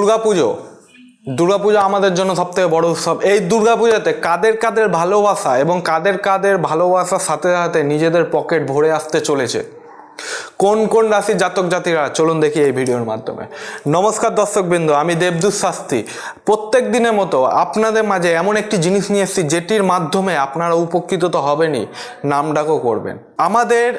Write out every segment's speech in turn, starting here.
দুর্গাপুজো দুর্গাপূজা আমাদের জন্য সবথেকে বড় উৎসব। এই দুর্গাপূজাতে কাদের কাদের ভালোবাসা এবং কাদের কাদের ভালোবাসার সাথে সাথে নিজেদের পকেট ভরে আসতে চলেছে, কোন কোন রাশির জাতক জাতিরা, চলুন দেখি এই ভিডিওর মাধ্যমে। নমস্কার দর্শকবৃন্দ, আমি দেবদূত শাস্ত্রী। প্রত্যেক দিনের মতো আপনাদের মাঝে এমন একটি জিনিস নিয়ে এসেছি যেটির মাধ্যমে আপনারা উপকৃত তো হবেনই, নামডাকও করবেন। আমাদের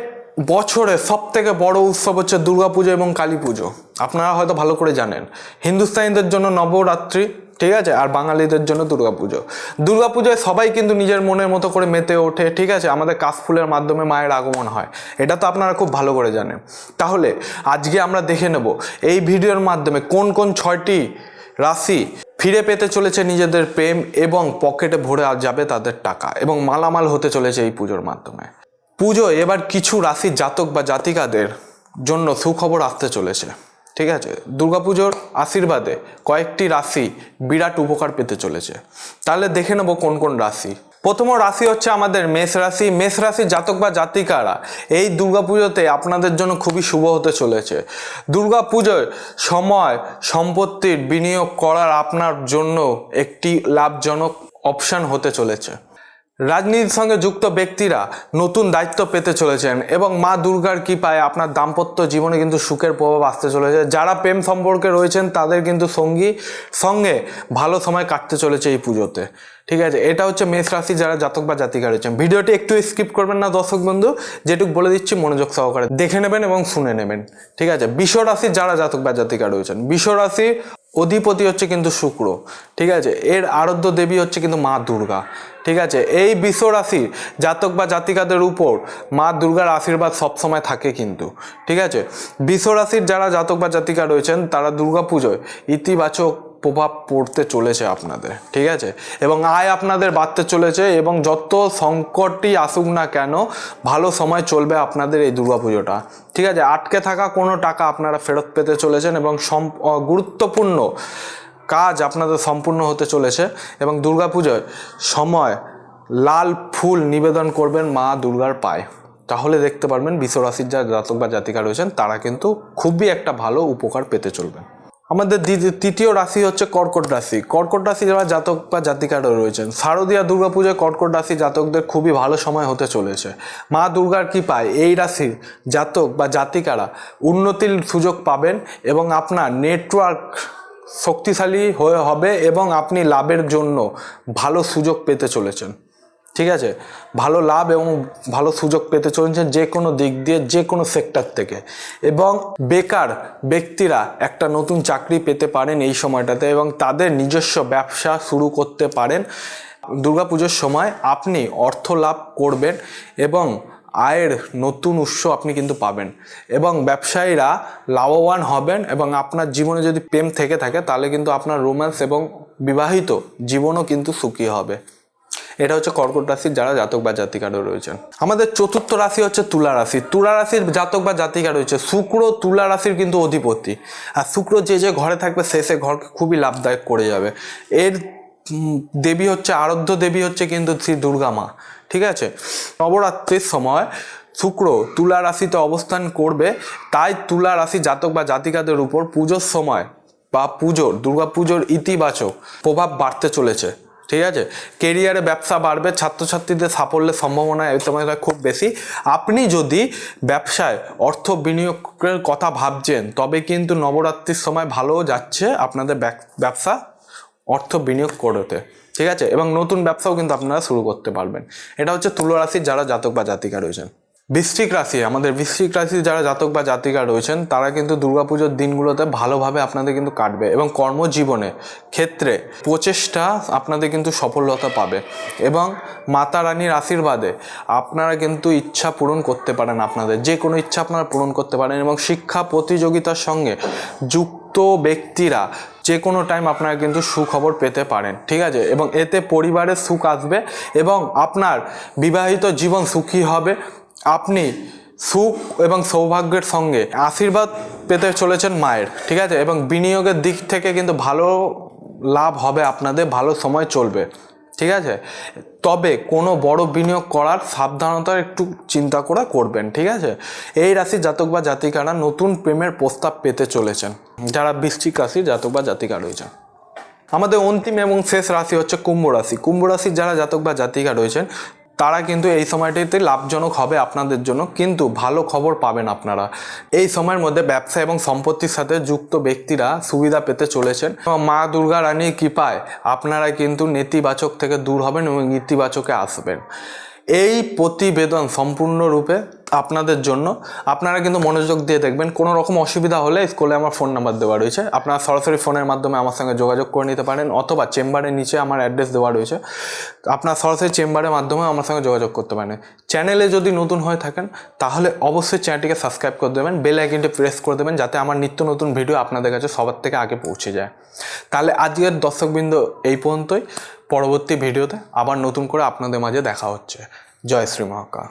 বছরে সব থেকে বড় উৎসব হচ্ছে দুর্গাপুজো এবং কালী পুজো। আপনারা হয়তো ভালো করে জানেন, হিন্দুস্তানিদের জন্য নবরাত্রি, ঠিক আছে, আর বাঙালিদের জন্য দুর্গাপুজো। দুর্গাপুজোয় সবাই কিন্তু নিজের মনের মতো করে মেতে ওঠে, ঠিক আছে, আমাদের কাশফুলের মাধ্যমে মায়ের আগমন হয়, এটা তো আপনারা খুব ভালো করে জানেন। তাহলে আজকে আমরা দেখে নেব এই ভিডিওর মাধ্যমে কোন কোন 6টি রাশি ফিরে পেতে চলেছে নিজেদের প্রেম এবং পকেটে ভরে যাবে তাদের টাকা এবং মালামাল হতে চলেছে এই পুজোর মাধ্যমে। পুজো এবার কিছু রাশির জাতক বা জাতিকাদের জন্য সুখবর আসতে চলেছে, ঠিক আছে। দুর্গাপুজোর আশীর্বাদে কয়েকটি রাশি বিরাট উপকার পেতে চলেছে। তাহলে দেখে নেব কোন কোন রাশি। প্রথম রাশি হচ্ছে আমাদের মেষ রাশি। মেষ রাশির জাতক বা জাতিকারা এই দুর্গাপুজোতে আপনাদের জন্য খুবই শুভ হতে চলেছে। দুর্গাপুজোর সময় সম্পত্তির বিনিয়োগ করার আপনার জন্য একটি লাভজনক অপশান হতে চলেছে। রাজনীতির সঙ্গে যুক্ত ব্যক্তিরা নতুন দায়িত্ব পেতে চলেছেন এবং মা দুর্গার কৃপায় আপনার দাম্পত্য জীবনে কিন্তু সুখের প্রভাব আসতে চলেছে। যারা প্রেম সম্পর্কে রয়েছেন তাদের কিন্তু সঙ্গে ভালো সময় কাটতে চলেছে এই পুজোতে, ঠিক আছে। এটা হচ্ছে মেষ রাশি যারা জাতক বা জাতিকা রয়েছেন। ভিডিওটি একটু স্কিপ করবেন না দর্শক বন্ধু, যেটুকু বলে দিচ্ছি মনোযোগ সহকারে দেখে নেবেন এবং শুনে নেবেন, ঠিক আছে। বৃষ রাশির যারা জাতক বা জাতিকা রয়েছেন, বৃষ রাশির অধিপতি হচ্ছে কিন্তু শুক্র, ঠিক আছে। এর আরাধ্য দেবী হচ্ছে কিন্তু মা দুর্গা, ঠিক আছে। এই বৃষ রাশির জাতক বা জাতিকাদের উপর মা দুর্গার আশীর্বাদ সবসময় থাকে কিন্তু, ঠিক আছে। বৃষ রাশির যারা জাতক বা জাতিকা রয়েছেন তারা দুর্গাপুজোয় ইতিবাচক প্রভাব পড়তে চলেছে আপনাদের, ঠিক আছে, এবং আয় আপনাদের বাড়তে চলেছে এবং যত সংকটই আসুক না কেন ভালো সময় চলবে আপনাদের এই দুর্গাপুজোটা, ঠিক আছে। আটকে থাকা কোনো টাকা আপনারা ফেরত পেতে চলেছেন এবং গুরুত্বপূর্ণ কাজ আপনাদের সম্পূর্ণ হতে চলেছে এবং দুর্গাপুজোর সময় লাল ফুল নিবেদন করবেন মা দুর্গার পায়ে, তাহলে দেখতে পারবেন বৃষ রাশির যারা জাতক বা জাতিকা রয়েছেন তারা কিন্তু খুবই একটা ভালো উপকার পেতে চলবেন। আমাদের তৃতীয় রাশি হচ্ছে কর্কট রাশি। কর্কট রাশি যারা জাতক বা জাতিকারা রয়েছেন, শারদীয়া দুর্গাপূজায় কর্কট রাশি জাতকদের খুবই ভালো সময় হতে চলেছে। মা দুর্গার কৃপায় এই রাশির জাতক বা জাতিকারা উন্নতির সুযোগ পাবেন এবং আপনার নেটওয়ার্ক শক্তিশালী হয়ে হবে এবং আপনি লাভের জন্য ভালো সুযোগ পেতে চলেছেন, ঠিক আছে। ভালো লাভ এবং ভালো সুযোগ পেতে চলেছেন যে কোনো দিক দিয়ে, যে কোনো সেক্টর থেকে, এবং বেকার ব্যক্তিরা একটা নতুন চাকরি পেতে পারেন এই সময়টাতে এবং তাদের নিজস্ব ব্যবসা শুরু করতে পারেন। দুর্গাপুজোর সময় আপনি অর্থ লাভ করবেন এবং আয়ের নতুন উৎস আপনি কিন্তু পাবেন এবং ব্যবসায়ীরা লাভবান হবেন এবং আপনার জীবনে যদি প্রেম থেকে থাকে তাহলে কিন্তু আপনার রোম্যান্স এবং বিবাহিত জীবনও কিন্তু সুখী হবে। এটা হচ্ছে কর্কট রাশির যারা জাতক বা জাতিকারা রয়েছেন। আমাদের চতুর্থ রাশি হচ্ছে তুলা রাশি। তুলা রাশির জাতক বা জাতিকা রয়েছে শুক্র তুলা রাশির কিন্তু অধিপতি, আর শুক্র যে যে ঘরে থাকবে সে ঘরকে খুবই লাভদায়ক করে যাবে। এর দেবী হচ্ছে আরাধ্য দেবী হচ্ছে কিন্তু শ্রী দুর্গা মা, ঠিক আছে। নবরাত্রির সময় শুক্র তুলা রাশিতে অবস্থান করবে, তাই তুলা রাশি জাতক বা জাতিকাদের উপর পুজোর সময় বা দুর্গাপুজোর ইতিবাচক প্রভাব বাড়তে চলেছে, ঠিক আছে। কেরিয়ারে ব্যবসা বাড়বে, ছাত্রছাত্রীদের সাফল্যের সম্ভাবনা এই সময়টা খুব বেশি। আপনি যদি ব্যবসায় অর্থ বিনিয়োগের কথা ভাবছেন তবে কিন্তু নবরাত্রির সময় ভালো যাচ্ছে আপনাদের ব্যবসা অর্থ বিনিয়োগ করতে, ঠিক আছে, এবং নতুন ব্যবসাও কিন্তু আপনারা শুরু করতে পারবেন। এটা হচ্ছে তুলা রাশির যারা জাতক বা জাতিকা রয়েছেন। বৃশ্চিক রাশি, আমাদের বৃশ্চিক রাশির যারা জাতক বা জাতিকা রয়েছেন তারা কিন্তু দুর্গাপুজোর দিনগুলোতে ভালোভাবে আপনাদের কিন্তু কাটবে এবং কর্মজীবনে ক্ষেত্রে প্রচেষ্টা আপনাদের কিন্তু সফলতা পাবে এবং মাতা রানীর আশীর্বাদে আপনারা কিন্তু ইচ্ছা পূরণ করতে পারেন, আপনাদের যে কোনো ইচ্ছা আপনারা পূরণ করতে পারেন এবং শিক্ষা প্রতিযোগিতার সঙ্গে যুক্ত ব্যক্তিরা যে কোনো টাইম আপনারা কিন্তু সুখবর পেতে পারেন, ঠিক আছে, এবং এতে পরিবারের সুখ আসবে এবং আপনার বিবাহিত জীবন সুখী হবে। আপনি সুখ এবং সৌভাগ্যের সঙ্গে আশীর্বাদ পেতে চলেছেন মায়ের, ঠিক আছে, এবং বিনিয়োগের দিক থেকে কিন্তু ভালো লাভ হবে আপনাদের, ভালো সময় চলবে, ঠিক আছে, তবে কোনো বড় বিনিয়োগ করার সাবধানতা একটু চিন্তা করে করবেন। ঠিক আছে, এই রাশির জাতক বা জাতিকারা নতুন প্রেমের প্রস্তাব পেতে চলেছেন, যারা বৃশ্চিক রাশির জাতক বা জাতিকা রয়েছেন। আমাদের অন্তিম এবং শেষ রাশি হচ্ছে কুম্ভ রাশি। কুম্ভ রাশির যারা জাতক বা জাতিকা রয়েছেন তারা কিন্তু এই সময়টিতে লাভজনক হবে আপনাদের জন্য, কিন্তু ভালো খবর পাবেন আপনারা। এই সময়ের মধ্যে ব্যবসা এবং সম্পত্তির সাথে যুক্ত ব্যক্তিরা সুবিধা পেতে চলেছেন। মা দুর্গা রানীর কৃপায় আপনারা কিন্তু নেতিবাচক থেকে দূর হবেন এবং ইতিবাচকে আসবেন। এই প্রতিবেদন সম্পূর্ণরূপে আপনাদের জন্য, আপনারা কিন্তু মনোযোগ দিয়ে দেখবেন। কোনো রকম অসুবিধা হলে স্কুলে আমার ফোন নাম্বার দেওয়া রয়েছে, আপনারা সরাসরি ফোনের মাধ্যমে আমার সঙ্গে যোগাযোগ করে নিতে পারেন, অথবা চেম্বারের নিচে আমার অ্যাড্রেস দেওয়া রয়েছে, আপনারা সরাসরি চেম্বারের মাধ্যমে আমার সঙ্গে যোগাযোগ করতে পারেন। চ্যানেলে যদি নতুন হয়ে থাকেন তাহলে অবশ্যই চ্যানেলটিকে সাবস্ক্রাইব করে দেবেন, বেল আইকনটি প্রেস করে দেবেন, যাতে আমার নিত্য নতুন ভিডিও আপনাদের কাছে সবার থেকে আগে পৌঁছে যায়। তাহলে আজকের দর্শকবৃন্দ এই পর্যন্তই। পরবর্তী ভিডিওতে আবার নতুন করে আপনাদের মাঝে দেখা হচ্ছে। জয় শ্রী মহাকাল।